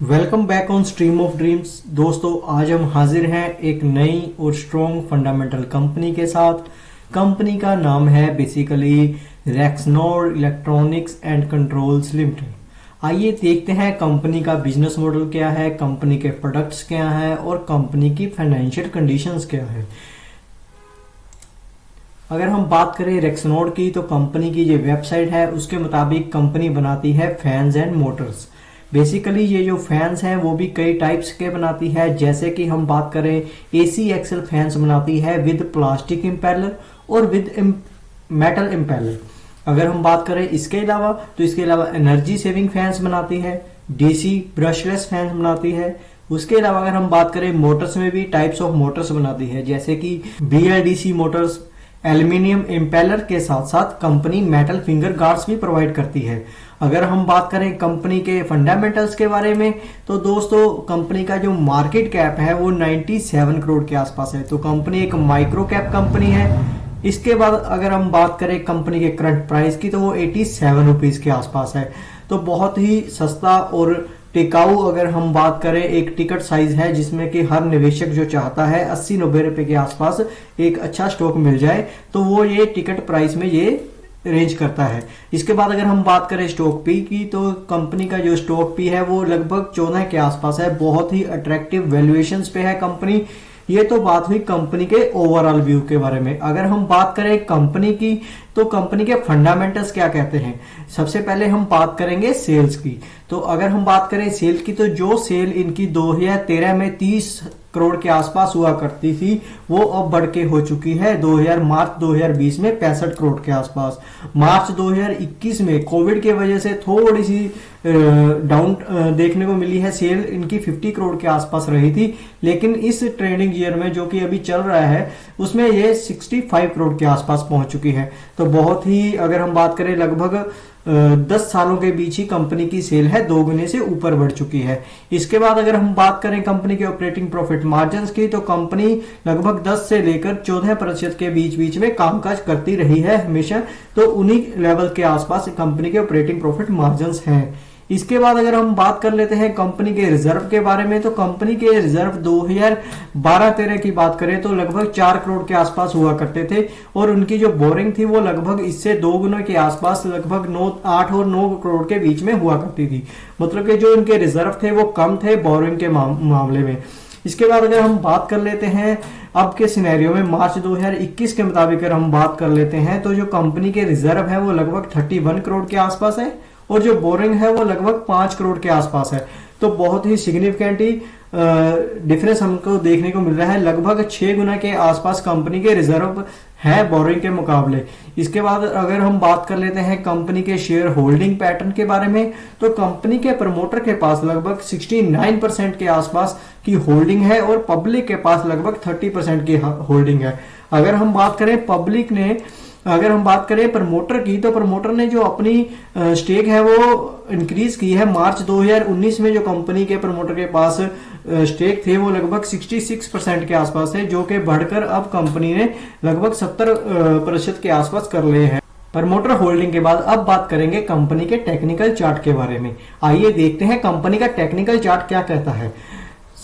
Welcome back on stream of dreams. दोस्तों, आज हम हाजिर हैं एक नई और स्ट्रॉन्ग फंडामेंटल कंपनी के साथ। कंपनी का नाम है basically Rexnode electronics and controls limited. आइए देखते हैं कंपनी का बिजनेस मॉडल क्या है, कंपनी के प्रोडक्ट्स क्या हैं और कंपनी की फाइनेंशियल कंडीशंस क्या है। अगर हम बात करें रेक्सनोड की, तो कंपनी की जो वेबसाइट है उसके मुताबिक कंपनी बनाती है फैंस एंड मोटर्स। बेसिकली ये जो फैंस हैं वो भी कई टाइप्स के बनाती है, जैसे कि हम बात करें एसी एक्सल फैंस बनाती है विद प्लास्टिक इम्पेलर और विद मेटल इम्पेलर। अगर हम बात करें इसके अलावा, तो इसके अलावा एनर्जी सेविंग फैंस बनाती है, डीसी ब्रशलेस फैंस बनाती है। उसके अलावा अगर हम बात करें मोटर्स में भी टाइप्स ऑफ मोटर्स बनाती है, जैसे कि BLDC मोटर्स, एल्यूमिनियम इम्पेलर के साथ साथ कंपनी मेटल फिंगर गार्ड्स भी प्रोवाइड करती है। अगर हम बात करें कंपनी के फंडामेंटल्स के बारे में, तो दोस्तों कंपनी का जो मार्केट कैप है वो 97 करोड़ के आसपास है। तो कंपनी एक माइक्रो कैप कंपनी है। इसके बाद अगर हम बात करें कंपनी के करंट प्राइस की, तो वो 87 रुपीज के आसपास है। तो बहुत ही सस्ता और टिकाऊ अगर हम बात करें एक टिकट साइज है, जिसमें कि हर निवेशक जो चाहता है 80-90 रुपए के आसपास एक अच्छा स्टॉक मिल जाए, तो वो ये टिकट प्राइस में ये रेंज करता है। इसके बाद अगर हम बात करें स्टॉक पी की, तो कंपनी का जो स्टॉक पी है वो लगभग 14 के आसपास है। बहुत ही अट्रैक्टिव वैल्यूएशंस पे है कंपनी। ये तो बात हुई कंपनी के ओवरऑल व्यू के बारे में। अगर हम बात करें कंपनी की, तो कंपनी के फंडामेंटल्स क्या कहते हैं। सबसे पहले हम बात करेंगे सेल्स की। तो अगर हम बात करें सेल की, तो जो सेल इनकी 2013 में 30 करोड़ के आसपास हुआ करती थी, वो अब बढ़ के हो चुकी है मार्च 2020 में 65 करोड़ के आसपास। मार्च 2021 में कोविड के वजह से थोड़ी सी डाउन देखने को मिली है। सेल इनकी 50 करोड़ के आसपास रही थी, लेकिन इस ट्रेडिंग ईयर में जो कि अभी चल रहा है उसमें ये 65 करोड़ के आसपास पहुंच चुकी है। तो बहुत ही, अगर हम बात करें, लगभग 10 सालों के बीच ही कंपनी की सेल है 2 गुने से ऊपर बढ़ चुकी है। इसके बाद अगर हम बात करें कंपनी के ऑपरेटिंग प्रॉफिट मार्जिन की, तो कंपनी लगभग 10 से लेकर 14% के बीच बीच में कामकाज करती रही है हमेशा। तो उन्हीं लेवल के आसपास कंपनी के ऑपरेटिंग प्रॉफिट मार्जिन हैं। इसके बाद अगर हम बात कर लेते हैं कंपनी के रिजर्व के बारे में, तो कंपनी के रिजर्व 2012-13 की बात करें तो लगभग 4 करोड़ के आसपास हुआ करते थे, और उनकी जो बोरिंग थी वो लगभग इससे 2 गुना के आसपास, लगभग 8 और 9 करोड़ के बीच में हुआ करती थी। मतलब कि जो इनके रिजर्व थे वो कम थे बोरिंग के मामले में। इसके बाद अगर हम बात कर लेते हैं अब के सिनेरियो में, मार्च 2021 के मुताबिक अगर हम बात कर लेते हैं, तो जो कंपनी के रिजर्व है वो लगभग 31 करोड़ के आसपास है, और जो बोरिंग है वो लगभग 5 करोड़ के आसपास है। तो बहुत ही सिग्निफिकेंटली डिफरेंस हमको देखने को मिल रहा है। लगभग 6 गुना के आसपास कंपनी के रिजर्व है बोरिंग के मुकाबले। इसके बाद अगर हम बात कर लेते हैं कंपनी के शेयर होल्डिंग पैटर्न के बारे में, तो कंपनी के प्रमोटर के पास लगभग 69% के आसपास की होल्डिंग है, और पब्लिक के पास लगभग 30% की होल्डिंग है। अगर हम बात करें पब्लिक ने, अगर हम बात करें प्रमोटर की, तो प्रमोटर ने जो अपनी स्टेक है वो इंक्रीज की है। मार्च 2019 में जो कंपनी के प्रमोटर के पास स्टेक थे वो लगभग 66% के आसपास है, जो कि बढ़कर अब कंपनी ने लगभग 70% के आसपास कर लिए हैं प्रमोटर होल्डिंग के बाद। अब बात करेंगे कंपनी के टेक्निकल चार्ट के बारे में। आइए देखते हैं कंपनी का टेक्निकल चार्ट क्या कहता है।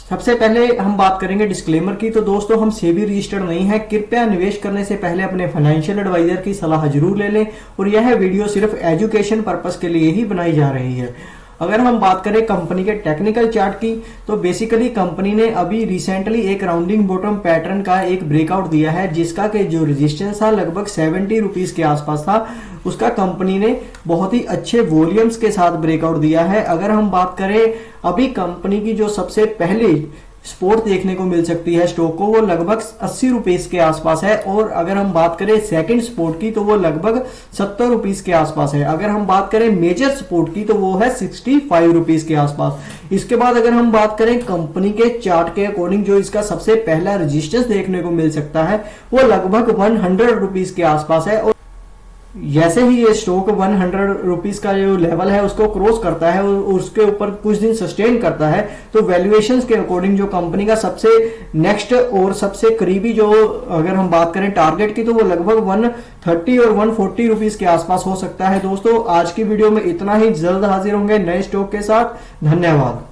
सबसे पहले हम बात करेंगे डिस्क्लेमर की। तो दोस्तों, हम सेबी रजिस्टर्ड नहीं है। कृपया निवेश करने से पहले अपने फाइनेंशियल एडवाइजर की सलाह जरूर ले लें, और यह वीडियो सिर्फ एजुकेशन पर्पस के लिए ही बनाई जा रही है। अगर हम बात करें कंपनी के टेक्निकल चार्ट की, तो बेसिकली कंपनी ने अभी रिसेंटली एक राउंडिंग बॉटम पैटर्न का एक ब्रेकआउट दिया है, जिसका के जो रेजिस्टेंस था लगभग 70 रुपीज के आसपास था, उसका कंपनी ने बहुत ही अच्छे वॉल्यूम्स के साथ ब्रेकआउट दिया है। अगर हम बात करें अभी कंपनी की जो सबसे पहली सपोर्ट देखने को मिल सकती है स्टॉक को, वो लगभग 80 रुपीज के आसपास है, और अगर हम बात करें सेकंड सपोर्ट की, तो वो लगभग 70 रुपीज के आसपास है। अगर हम बात करें मेजर सपोर्ट की, तो वो है 65 रुपीज के आसपास। इसके बाद अगर हम बात करें कंपनी के चार्ट के अकॉर्डिंग, जो इसका सबसे पहला रेजिस्टेंस देखने को मिल सकता है वो लगभग 100 रुपीज के आसपास है, और जैसे ही ये स्टॉक 100 रुपीज का जो लेवल है उसको क्रॉस करता है और उसके ऊपर कुछ दिन सस्टेन करता है, तो वैल्यूएशंस के अकॉर्डिंग जो कंपनी का सबसे नेक्स्ट और सबसे करीबी जो अगर हम बात करें टारगेट की, तो वो लगभग 130 और 140 रुपीज के आसपास हो सकता है। दोस्तों, आज की वीडियो में इतना ही। जल्द हाजिर होंगे नए स्टॉक के साथ। धन्यवाद।